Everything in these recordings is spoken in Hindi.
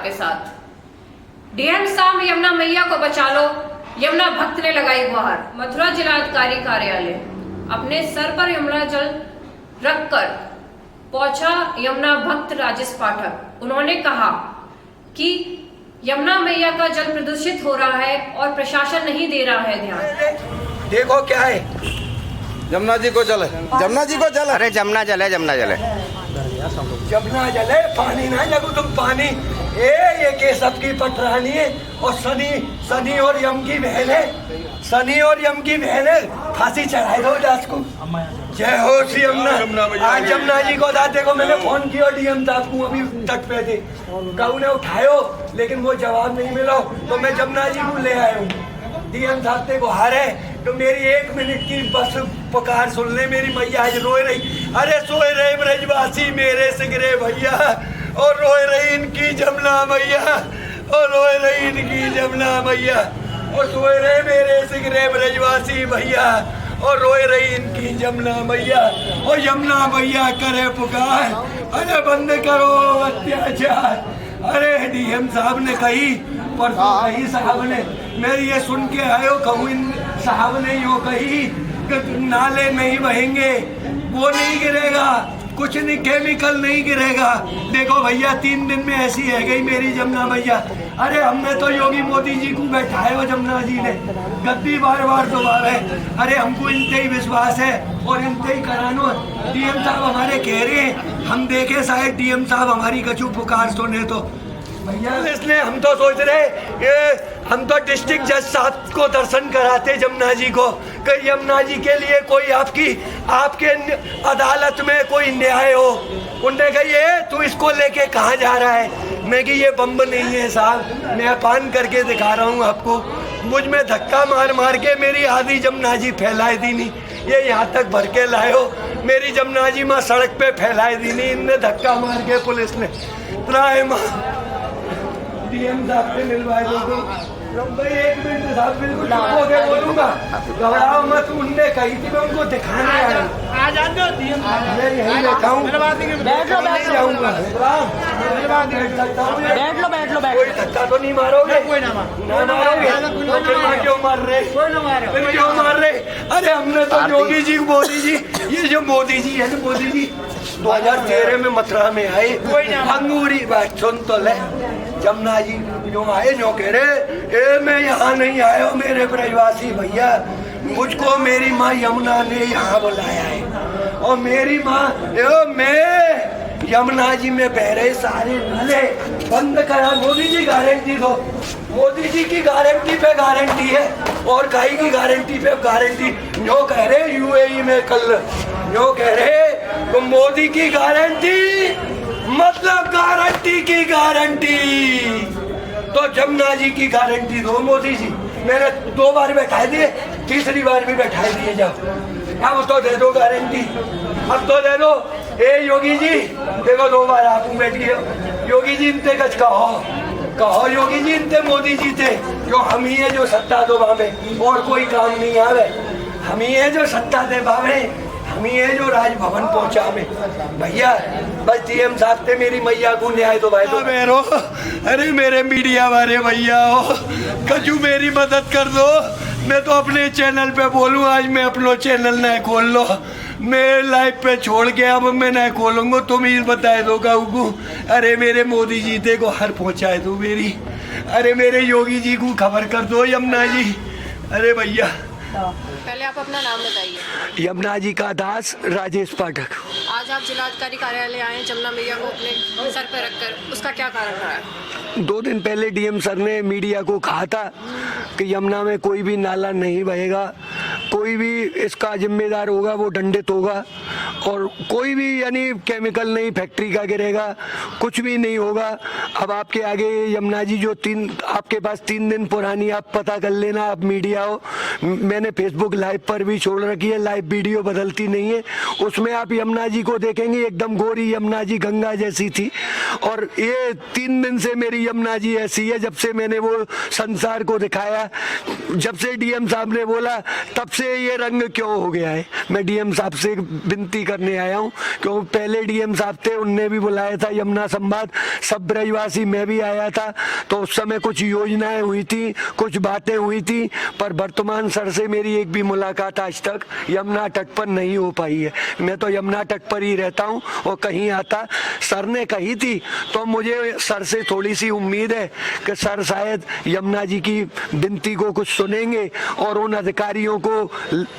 आपके साथ। डीएम साहब यमुना मैया को बचा लो, यमुना भक्त ने लगाई गुहार। मथुरा जिलाधिकारी कार्यालय अपने सर पर यमुना जल रखकर पहुंचा यमुना भक्त राजेश पाठक। उन्होंने कहा कि यमुना मैया का जल प्रदूषित हो रहा है और प्रशासन नहीं दे रहा है ध्यान। देखो क्या है, जमुना जी को जल है, जमुना जी को जल है। अरे जमुना जल है, जमुना जल है। जमुना जल है, पानी ना लगो तुम पानी। ये केशव की पटरानी है और शनि और यम की बहन है, शनि और यम की बहन है। फांसी चढ़ाई दो दास को। जय हो श्री यमुना। आज जमुना जी को दाते को मैंने फोन किया डीएम साहब को, अभी तट पे थे, कहू ने उठायो लेकिन वो जवाब नहीं मिला, तो मैं जमुना जी को ले आया हूँ। डीएम साहब ते गुहार है तो मेरी 1 मिनट की बस पुकार सुन ले। मेरी मैया आज रोए रही, अरे सोए रहे ब्रजवासी मेरे सिगरे भैया, और रोए रही इनकी जमुना मैया, और रोए रही इनकी जमुना मैया, और सोए रहे मेरे सिगरे ब्रजवासी भैया, और रोए रही इनकी जमुना मैया। और यमुना मैया करे पुकार, अरे बंद करो अत्याचार। अरे डीएम साहब ने कही, पर कही साहब ने, मेरी ये सुन के आयो, कहूँ इन साहब ने यो कही कि नाले नहीं बहेंगे, वो नहीं गिरेगा, कुछ नहीं, केमिकल नहीं गिरेगा। देखो भैया 3 दिन में ऐसी है गई मेरी जमुना मैया। अरे हमने तो योगी मोदी जी को बैठाए हो, जमुना जी ने गद्दी बार बार दोबारा है। अरे हमको इनते ही विश्वास है और इनते ही करानो। डीएम साहब हमारे कह रहे हैं, हम देखे शायद डीएम साहब हमारी कछु पुकार सुने तो भैया। इसलिए हम तो सोच रहे हम तो डिस्ट्रिक्ट जज साहब को दर्शन कराते जमुना जी को, कि यमुना जी के लिए कोई आपके अदालत में कोई न्याय हो। उनने कही ये तू इसको लेके कहाँ जा रहा है? मैं कि ये बम्ब नहीं है साहब, मैं पान करके दिखा रहा हूँ आपको। मुझ में धक्का मार मार के मेरी आधी जमुना जी फैलाए दी नहीं, ये यहाँ तक भर के लाए हो। मेरी जमुना जी माँ सड़क पे फैलाए दी नहीं, इनने धक्का मार के पुलिस ने। डीएम साहब से मिलवाए दो भाई, 1 मिनट साहब, बिल्कुल चुप हो के बोलूंगा, घबराओ मत। उनने कही थी मैं उनको दिखाने आया हूँ, मैं यहीं बैठा हूँ, नहीं जाऊंगा। बैठ लो। कोई धक्का तो नहीं मारोगे? ना मारोगे तो क्यों मार रहे? क्यों मार रहे? अरे हमने तो योगी जी, मोदी जी, ये जो मोदी जी है ना, मोदी जी 2013 में मथुरा में आए, अंगूरी बात सुन तो ले। जमुना जी जो आए जो कह रहे मैं यहाँ नहीं आया हूँ मेरे ब्रजवासी भैया, मुझको मेरी माँ यमुना ने यहाँ बुलाया है। और मेरी माँ मैं यमुना जी में बह रहे सारे नाले बंद करा। मोदी जी गारंटी दो, मोदी जी की गारंटी पे गारंटी है, और कहीं की गारंटी पे गारंटी। जो कह रहे यूएई में कल जो कह रहे तो मोदी की गारंटी मतलब गारंटी की गारंटी, तो जमुना जी की गारंटी दो मोदी जी। मैंने 2 बार बैठा दिए, 3री बार भी बैठा दिए, जाओ अब तो दे दो गारंटी, अब तो दे दो। योगी जी देखो 2 बार आप बैठिए, योगी जी इनते कच कहो योगी जी इनते मोदी जी थे, जो हम ही है जो सत्ता दो बावे, और कोई काम नहीं आवे। हम ही है जो सत्ता दे बावे, हम ही है जो राजभवन पहुंचा में भैया। बस डीएम साहब थे मेरी मैया को न्याय दो भाई। मेरो अरे मेरे मीडिया वाले भैया हो, कजू मेरी मदद कर दो। मैं तो अपने चैनल पे बोलूँ, आज मैं अपना चैनल न खोल लो, मैं लाइव पे छोड़ के अब मैं न खोलूँगा। तुम ही बताए दो काऊ। अरे मेरे मोदी जी थे को हर पहुँचाए दो मेरी, अरे मेरे योगी जी को खबर कर दो यमुना जी। अरे भैया पहले आप अपना नाम बताइए। यमुना जी का दास राजेश पाठक। आज आप जिलाधिकारी कार्यालय आए जमुना मैया को अपने सर पर रखकर, उसका क्या कारण रहा है? 2 दिन पहले डीएम सर ने मीडिया को कहा था कि यमुना में कोई भी नाला नहीं बहेगा, कोई भी इसका जिम्मेदार होगा वो दंडित होगा, और कोई भी यानी केमिकल नहीं फैक्ट्री का गिरेगा, कुछ भी नहीं होगा। अब आपके आगे यमुना जी जो आपके पास 3 दिन पुरानी आप पता कर लेना, आप मीडिया हो, मैंने फेसबुक लाइव पर भी छोड़ रखी है, लाइव वीडियो बदलती नहीं है, उसमें आप यमुना जी को देखेंगे एकदम गोरी यमुना जी गंगा जैसी थी। और ये 3 दिन से मेरी यमुना जी ऐसी है, जब से मैंने वो संसार को दिखाया, जब से डीएम साहब ने बोला तब से ये रंग क्यों हो गया है। मैं डीएम साहब से विनती करने आया हूँ, क्योंकि पहले डीएम साहब थे, उनने भी बुलाया था यमुना संवाद, सब ब्रजवासी, मैं भी आया था, तो उस समय कुछ योजनाएं हुई थी, कुछ बातें हुई थी, पर वर्तमान सर से मेरी एक भी मुलाकात आज तक यमुना तट पर नहीं हो पाई है। मैं तो यमुना तट पर ही रहता हूँ और कहीं आता, सर ने कही थी तो मुझे सर से थोड़ी सी उम्मीद है कि सर शायद यमुना जी की विनती को कुछ सुनेंगे और उन अधिकारियों को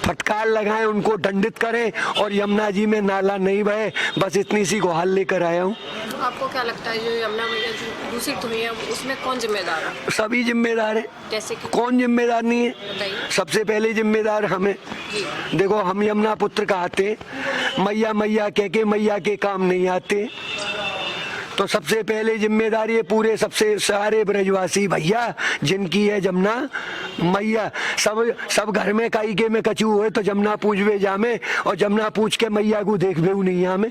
फटकार लगाएं, उनको दंडित करें और यमुना जी में नाला नहीं बहे। बस इतनी सी गुहार लेकर आया हूँ। आपको क्या लगता है जो यमुना मैया जो दूषित हुई है उसमें कौन जिम्मेदार है? सभी जिम्मेदार है। जैसे कि कौन जिम्मेदार नहीं है? बताइए। सबसे पहले जिम्मेदार हमें। जी। देखो, हम यमुना पुत्र कहते, मैया मैया कह के मैया के काम नहीं आते, तो सबसे पहले जिम्मेदारी है पूरे सबसे सारे ब्रजवासी भैया जिनकी है जमुना मैया। सब घर में काई के में कचू हुए तो जमुना पूजवे जामे, और जमुना पूछ के मैया को देख बे नहीं हमें,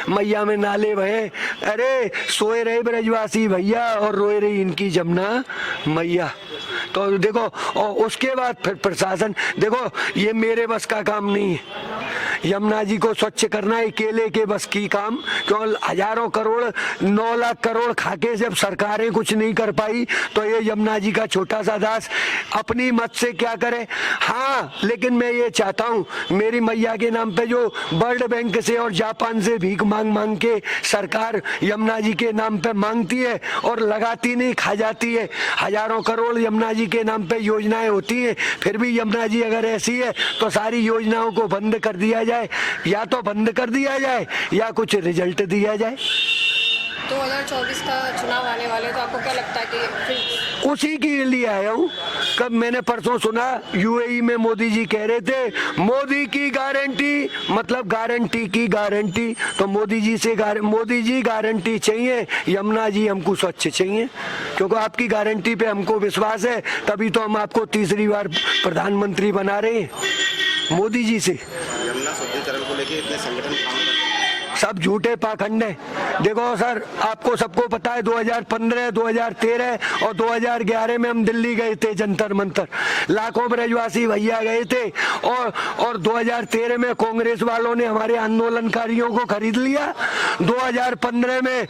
मैया में नाले बहे। अरे सोए रहे ब्रजवासी भैया और रोए रही इनकी जमुना मैया। तो देखो, और उसके बाद फिर प्रशासन, देखो ये मेरे बस का काम नहीं है, यमुना जी को स्वच्छ करना अकेले के बस की काम, क्यों हजारों करोड़ 9 लाख करोड़ खाके जब सरकारें कुछ नहीं कर पाई तो ये यमुना जी का छोटा सा दास अपनी मत से क्या करे। हाँ, लेकिन मैं ये चाहता हूँ मेरी मैया के नाम पे जो वर्ल्ड बैंक से और जापान से भीख मांग मांग के सरकार यमुना जी के नाम पे मांगती है और लगाती नहीं, खा जाती है। हजारों करोड़ यमुना जी के नाम पे योजनाएं होती हैं, फिर भी यमुना जी अगर ऐसी है तो सारी योजनाओं को बंद कर दिया जाए, या तो बंद कर दिया जाए या कुछ रिजल्ट दिया जाए। 2024 का चुनाव आने वाले, तो आपको क्या लगता है कि फिर उसी के लिए आया हूँ। कब मैंने परसों सुना यूएई में मोदी जी कह रहे थे मोदी की गारंटी, मतलब गारंटी की गारंटी, तो मोदी जी गारंटी चाहिए, यमुना जी हमको स्वच्छ चाहिए, क्योंकि आपकी गारंटी पे हमको विश्वास है, तभी तो हम आपको तीसरी बार प्रधानमंत्री बना रहे हैं मोदी जी से। यमुना शुद्धिकरण को लेकर इतने संगठन काम कर रहे हैं, सब झूठे पाखंड है। देखो सर, आपको सबको पता है 2015, 2013 और 2011 में हम दिल्ली गए थे, जंतर मंतर, लाखों ब्रजवासी भैया गए थे, और 2013 में कांग्रेस वालों ने हमारे आंदोलनकारियों को खरीद लिया। 2015 में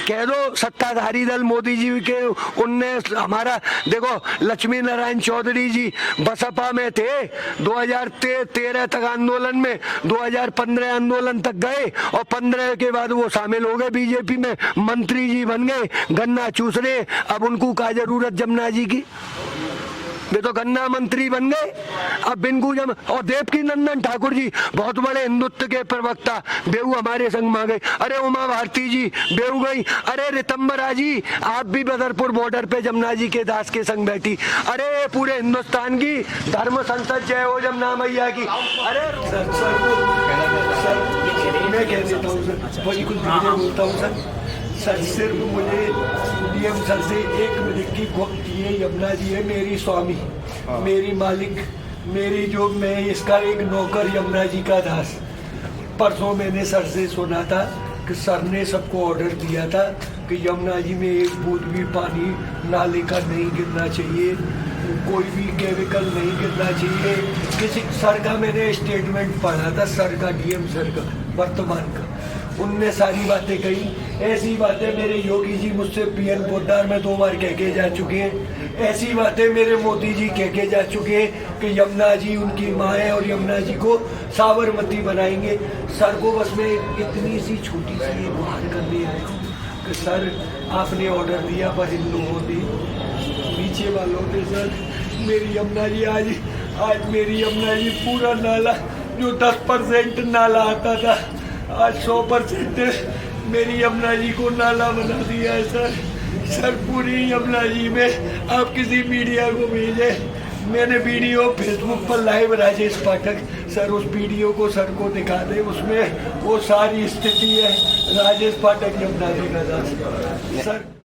कह दो सत्ताधारी दल मोदी जी के, उनने हमारा, देखो लक्ष्मी नारायण चौधरी जी बसपा में थे 2013 तक आंदोलन में, 2015 आंदोलन तक गए और 15 के बाद वो शामिल हो गए बीजेपी में, मंत्री जी बन गए, गन्ना चूस रहे। अब उनको क्या जरूरत यमुना जी की, वे तो गन्ना मंत्री बन गए। अब बिनको जब, और देवकी नंदन ठाकुर जी बहुत बड़े हिंदुत्व के प्रवक्ता, बेऊ हमारे संग में गए। अरे उमा भारती जी बेऊ गई। अरे रितंबरा जी आप भी बदरपुर बॉर्डर पे जमुना जी के दास के संग बैठी। अरे पूरे हिंदुस्तान की धर्म संसद जय हो जमुना मैया की। अरे मैं कह देता हूँ सर, वही कुछ बोलता हूँ सर, सिर्फ मुझे डीएम सर से 1 मिनट की वक्त ये यमुना जी है मेरी स्वामी, मेरी मालिक, मेरी जो, मैं इसका एक नौकर, यमुना जी का दास। परसों मैंने सर से सुना था कि सर ने सबको ऑर्डर दिया था कि यमुना जी में एक बूंद भी पानी नाले का नहीं गिरना चाहिए, कोई भी केमिकल नहीं गिरना चाहिए। किसी सर का मैंने स्टेटमेंट पढ़ा था, सर का, डीएम सर का वर्तमान का, उनने सारी बातें कही। ऐसी बातें मेरे योगी जी मुझसे पीएन पोद्दार में 2 बार कह के जा चुके हैं। ऐसी बातें मेरे मोदी जी कह के जा चुके हैं कि यमुना जी उनकी माँ है और यमुना जी को साबरमती बनाएंगे। सर को बस मैं इतनी सी छोटी सी गुहार करने आया हूँ कि सर आपने ऑर्डर दिया, पर इन लोगों ने, नीचे वालों ने, सर मेरी यमुना जी आज मेरी यमुना जी पूरा नाला, जो 10% नाला आता था, आज 100% मेरी यमुना जी को नाला बना दिया है सर। पूरी यमुना जी में आप किसी मीडिया को भेजे, मैंने वीडियो फेसबुक पर लाइव राजेश पाठक सर, उस वीडियो को सर को दिखा दे, उसमें वो सारी स्थिति है। राजेश पाठक यमुना जी का दास सर।